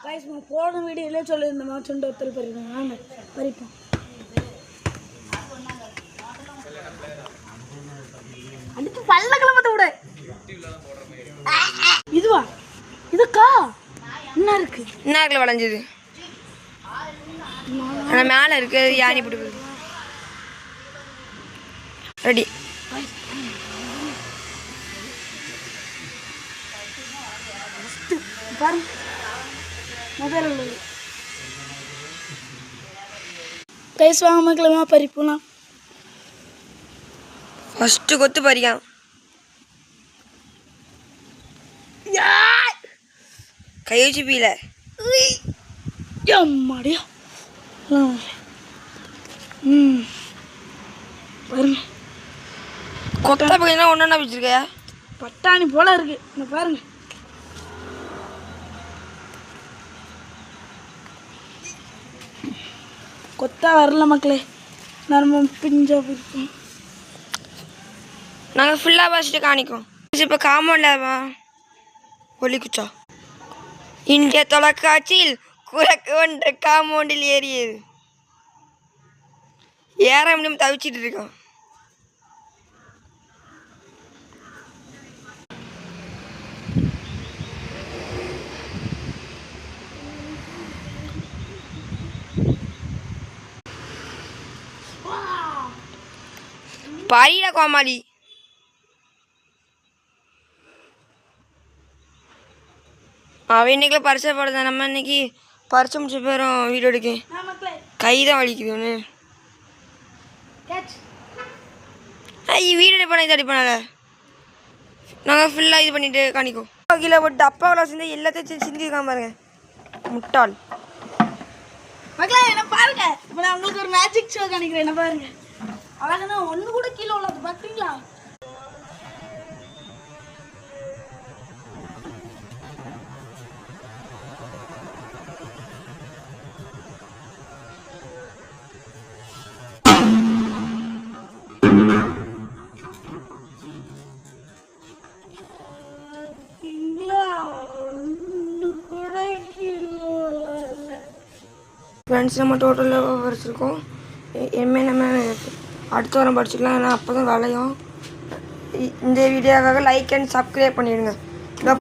guys मैं போன வீடியோல சொல்லிருந்தேன் சுண்ட ஒருத்தர் பறிப்பாங்க வாங்க பறிப்போம் அடுத்து பல்ல கிளம்பத விடு இதுவா இதுக்கா என்ன இருக்குல வளைஞ்சது انا மேல இருக்கு யானி பிடி ரெடி பாருங்க முதல்ல கைஸ் வாங்க மக்களே பறிப்போலாம் ஃபர்ஸ்ட் கொத்து பறிக்கலாம் கை வச்சு பீல அம்மாடியா பாருங்க கொத்தா பையனா ஒண்ணா வச்சிருக்க பட்டாணி போல இருக்கு இங்க பாருங்க கொத்தா வரல மக்களே நம்ம பிஞ்சா பிடிப்போம் நாங்கள் ஃபுல்லாக பறிச்சுட்டு காணிக்கோம் இப்போ காமௌண்ட்ல ஒலி குச்சா இந்திய தொலைக்காட்சியில் குரக்கு ஒன்று காமௌண்டில் ஏறியது ஏற முடியும் தவிச்சிட்டு இருக்கோம் பாரிடா கோமாளி அவன் இன்னைக்கு பரிசை போடுதான் நம்ம இன்னைக்கு பரிசை முடிச்ச பேரும் வீடியோ எடுக்க கை தான் வலிக்குது ஒன்று வீடியோ எடுப்பான இது அடிப்பானால நாங்கள் ஃபுல்லாக இது பண்ணிட்டு காணிக்கோ கீழே போட்டு டப்பாவில் சேர்ந்து எல்லாத்தையும் சிந்திருக்காம பாருங்க முட்டாள் மக்களே என்ன பாருங்க இப்போ நான் உங்களுக்கு ஒரு மேஜிக் ஷோ காணிக்கிறேன் என்ன பாருங்க அழகா ஒன்று கூட கீழே உள்ளது பார்த்தீங்களா ஃப்ரெண்ட்ஸ் நம்ம டோட்டலாக படிச்சிருக்கோம் எம்ஏ நம்ம அடுத்த வாரம் படிச்சுக்கலாம் ஏன்னா அப்போ தான் விளையும் இந்த வீடியோக்காக லைக் அண்ட் சப்ஸ்கிரைப் பண்ணிடுங்க